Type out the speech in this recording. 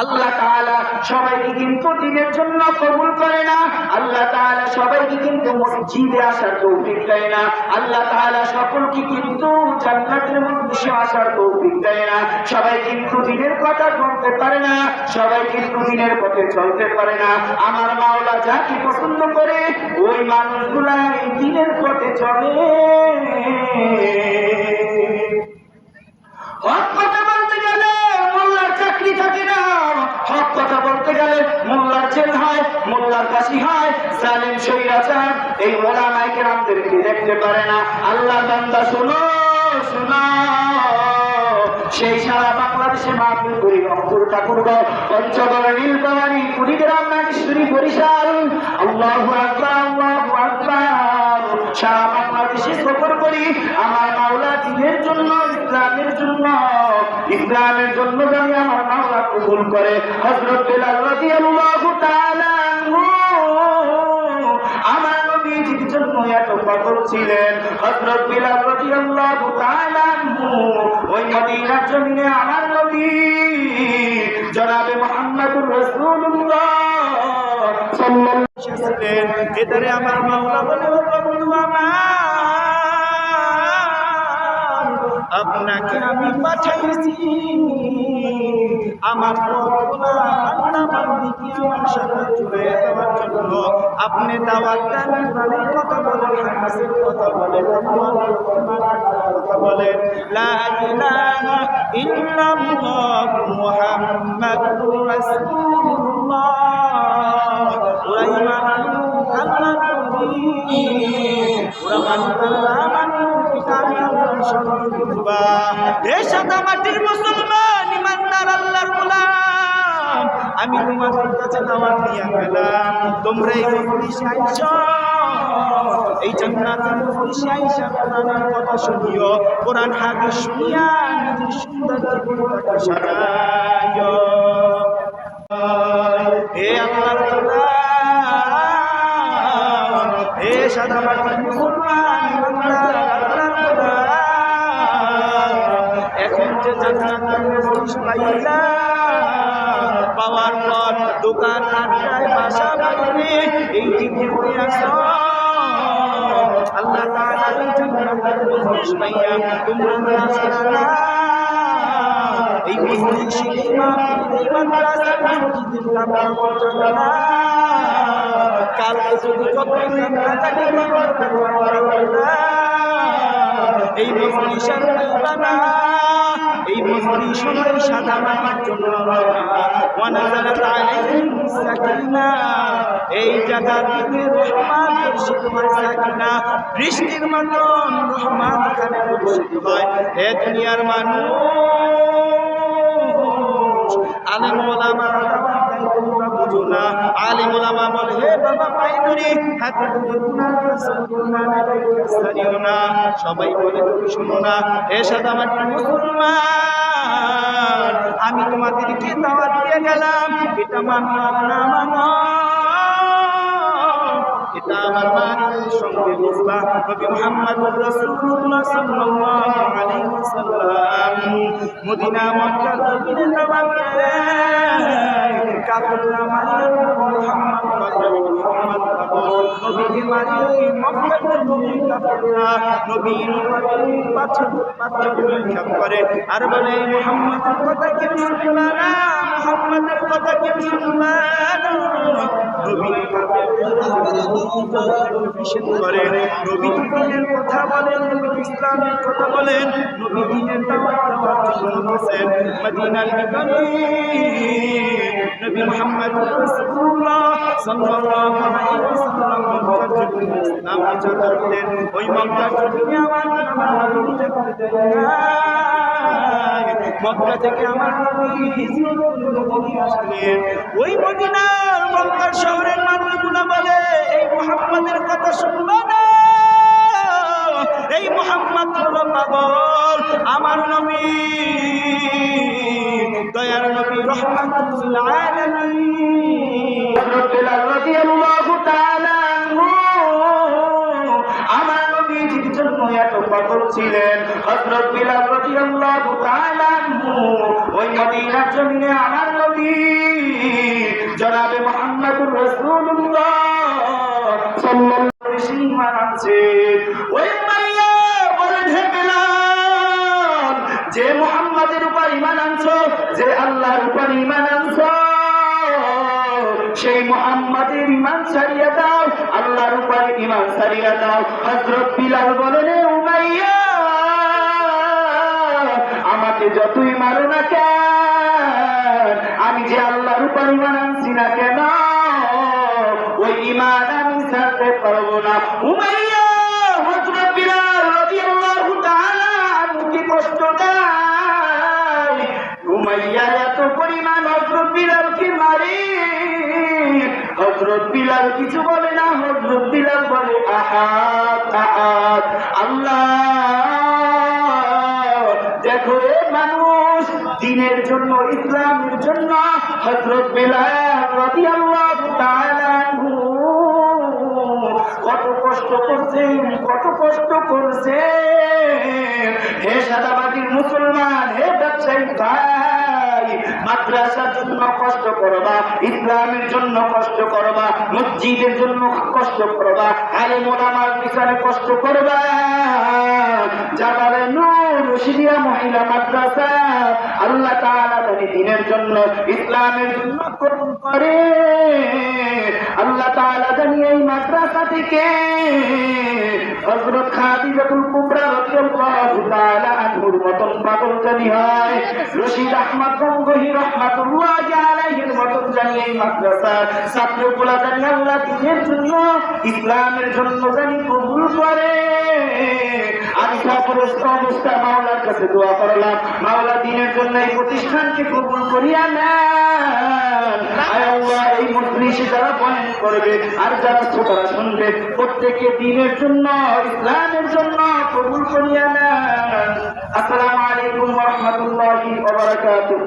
আল্লাহ তাআলা সবাইকে কিন্তু দিনের জন্য কবুল করে না। আল্লাহ তাআলা সবাইকে কিন্তু মসজিদে আসার তৌফিক দেয় না। আল্লাহ তাআলা সকলকে কিন্তু জান্নাতের মজলিসে আসার তৌফিক দেয় না। সবাই কিন্তু দিনের কথা বলতে পারে না, সবাই কিন্তু দিনের পথে চলতে পারে না। আমার মাওলা যাকে পছন্দ করে ওই মানুষগুলা এই দিনের পথে চলে। হক কথা বলতে গেলে মোল্লার চাকরি থাকে না, হক কথা বলতে গেলে মোল্লার জেল হয়, মোল্লার ফাঁসি হয়। জালেম স্বৈরাচার এই ওলামায়ে কেরামদেরকে দেখতে পারে না। আল্লাহ বান্দা শোনো শোনো, সেই সারা বাংলাদেশে মাহফিল করি রংপুর ঠাকুরগাঁও পঞ্চগড় নীলফামারী কুড়িগ্রাম নাগেশ্বরী বরিশাল। আল্লাহু আকবার আল্লাহু আকবার। সারা বাংলাদেশে সফর করি আমার মাওলা দিনের জন্য, ইসলামের জন্য, ইসলামের জন্য জানি আমার মাওলা কবুল করে। হযরত বেলাল রাদিয়াল্লাহু তাআলা আনহু আমার নবীজির জন্য এত পাগল ছিলেন। হযরত বেলাল রাদিয়াল্লাহু তাআলা আনহু ওই মদিনার জমিনে আমার নবী জনাবে মুহাম্মদুর রাসূলুল্লাহ সাল্লাল্লাহু আলাইহি ওয়াসাল্লাম এদারে আমার মাওলা বলে, ও বন্ধু আমার, আপনাকে আমি পাঠাইছি আমার পথগুলা বান্দা বান্দিকে আমার সাথে জুড়ে দেওয়ার জন্য। আপনি দাওয়াত দেন, কোরআনের কথা বলেন, হাদিসের কথা বলেন, আমাদের কথা বলেন, লা ইলাহা ইল্লাল্লাহ মুহাম্মাদুর রাসূলুল্লাহ। ওরা ঈমান আনলো আল্লাহর নবী, ওরা মানলো আল্লাহ, মানলো কিতাব, আল্লাহর সঙ্গে বুঝবা। হে সাদা মাটির মুসলমান ইমানদার আল্লাহর গোলাম, আমি তোমাদের কাছে দাওয়াত নিয়ে গেলাম, তোমরা এই মজলিসে আইছো, এই জান্নাতের মজলিসে আইসা কোরআনের কথা শুনিও, কোরআন হাদিস শুনিয়া নিজের সুন্দর জীবনটাকে সাজাইও। হে আল্লাহর গোলাম, হে সাদা মাটির মুসলমান ইমানদার আল্লাহর গোলাম, এখন যে জান্নাতের মজলিস পাইলা, পাওয়ার পর দোকান আড্ডায় বাসা বাড়ি এই জীবনে আসো, আল্লাহ তাআলা এই জান্নাতের মজলিস পাইয়া তোমরা আসো না। এই মজলিস এই মাদ্রাসা মসজিদের কাপড় পর্যন্ত না, কালকে যদি যত টাকা এই মজলিসের না, এই মজলিস সময় সাদা মাটির জন্য ওয়ানাজালাত আলাইহিস সাকিনা, এই জায়গার দিকে রহমত বর্ষিত হয়, সাকিনা বৃষ্টির মতন রহমত এখানে বর্ষিত হয়। হে দুনিয়ার মানুষ, আলেম ওলামারা তোমরা বুঝো না। আলেম ওলামা বলে, হে বাবা পাইনুরি হাতে গুনাহ না, সবাই বলে তুমি শুনো না। হে সাদা মাটির মুসলমান, আমি তোমাদেরকে দাওয়াত দিয়ে গেলাম, এটা মানো না মানো, এটা আমার মায়ের সঙ্গে বুঝবা। নবী মুহাম্মদুর রাসূলুল্লাহ সাল্লাল্লাহু আলাইহি ওয়াসাল্লাম মদিনা মক্কার জমিনে দাওয়াত দেন, কাফেররা মারে মুহাম্মদ নবীকে মারে, মক্কার জমিনে কাফেররা নবীর পাথর নিক্ষেপ করে আর বলে, মুহাম্মদের কথা কেউ শুনবে না, মুহাম্মদের কথা কেউ শুনবে না। নবী নিষেধ করেন, নবী দিনের কথা বলেন, নবী ইসলামের কথা বলেন, নবী দিনের দাওয়াত দেওয়ার জন্য বসেন মদিনার ভিতরে। নবী মুহাম্মদ রাসূলুল্লাহ সাল্লাল্লাহু আলাইহি ওয়াসাল্লাম মক্কার জমিনে ইসলাম প্রচার করতেন। ওই মক্কার জমিনে আমার নবী দেখতে মক্কা থেকে আমার নবী হিজরত করে আসলেন। ওই মদিনার মক্কার শহরের মানুষগুলো বলে, এই মুহাম্মাদের কথা শুনবা না, এই মুহাম্মদ হলো পাগল। আমার নবী দয়ার নবী রাহমাতুল আলামিন হযরত বেলাল রাদিয়াল্লাহু তাআলা আনহু আমার নবীজির জন্য এত পাগল ছিলেন। হযরত বেলাল রাদিয়াল্লাহু তাআলা আনহু ওই মদিনার জমিনে আমার নবী উম্মতি জনাবে মুহাম্মদুর রাসূলুল্লাহ সাল্লাল্লাহু আলাইহি ওয়াসাল্লাম আনছে। ওই উমাইয়া বলেন, হে বেলাল, যে মুহাম্মাদের উপর ঈমান আনছো, যে আল্লাহর উপর ঈমান আনছো, সেই মুহাম্মাদের ঈমান ছাড়িয়ে দাও, আল্লাহর উপর ঈমান ছাড়িয়ে দাও। হযরত বিলাল বলেন, উমাইয়া আমাকে যতই মারো না কেন, আমি যে আল্লাহর উপর ঈমান আনছি না কেন, ওই ঈমান আমি ছাড়তে পারবো না। উমাইয়া হযরত বিলাল রাদিয়াল্লাহু তাআলা আনহুকে কষ্ট দেয়। উমাইয়া এত পরিমাণ হযরত বিলালকে মারে, হযরত বিলাল কিছু বলে না। হযরত বিলাল বলে, আহাদ আহাদ, আল্লাহ। দেখো মানুষ দ্বীনের জন্য, ইসলামের জন্য হযরত বিলাল রাদিয়াল্লাহু তাআলা আনহু কত কষ্ট করছেন, কত কষ্ট করছেন। হে সাদাবাদীর মুসলমান, হে ব্যবসায়ী ভাই, মাদ্রাসার জন্য কষ্ট করবা, ইসলামের জন্য কষ্ট করবা, মসজিদের জন্য কষ্ট করবা, আলেম ওলামার পিছনে কষ্ট করবা। জাবালে নূর রশিদিয়া মহিলা মাদ্রাসা আল্লাহ তাআলা দ্বীনের জন্য, ইসলামের জন্য কবুল করে। আল্লাহ তাআলা জানি এই মাদ্রাসা থেকে হযরত খাদিজাতুল কুবরা রাদিয়াল্লাহু তাআলা আনহুর মতন পাগল জানি হয়, রশিদ আহমদ গঙ্গোহী রাহমাতুল্লাহি আলাইহির মতন জানি এই মাদ্রাসার ছাত্রগুলা জানি আল্লাহ দ্বীনের জন্য, ইসলামের জন্য জানি কবুল করে। আমি সর্বস্ত অবস্থা মাওলার কাছে দোয়া করলাম, মাওলা দ্বীনের জন্য এই প্রতিষ্ঠানকে কবুল করিয়া নেন। আয় আল্লাহ, এই মজলিসে যারা বয়ান করবে আর যারা শ্রোতারা শুনবে, প্রত্যেকে দ্বীনের জন্য, ইসলামের জন্য কবুল করিয়া নেন। আসসালামু আলাইকুম ওয়া রাহমাতুল্লাহি ওয়া বারাকাতুহু।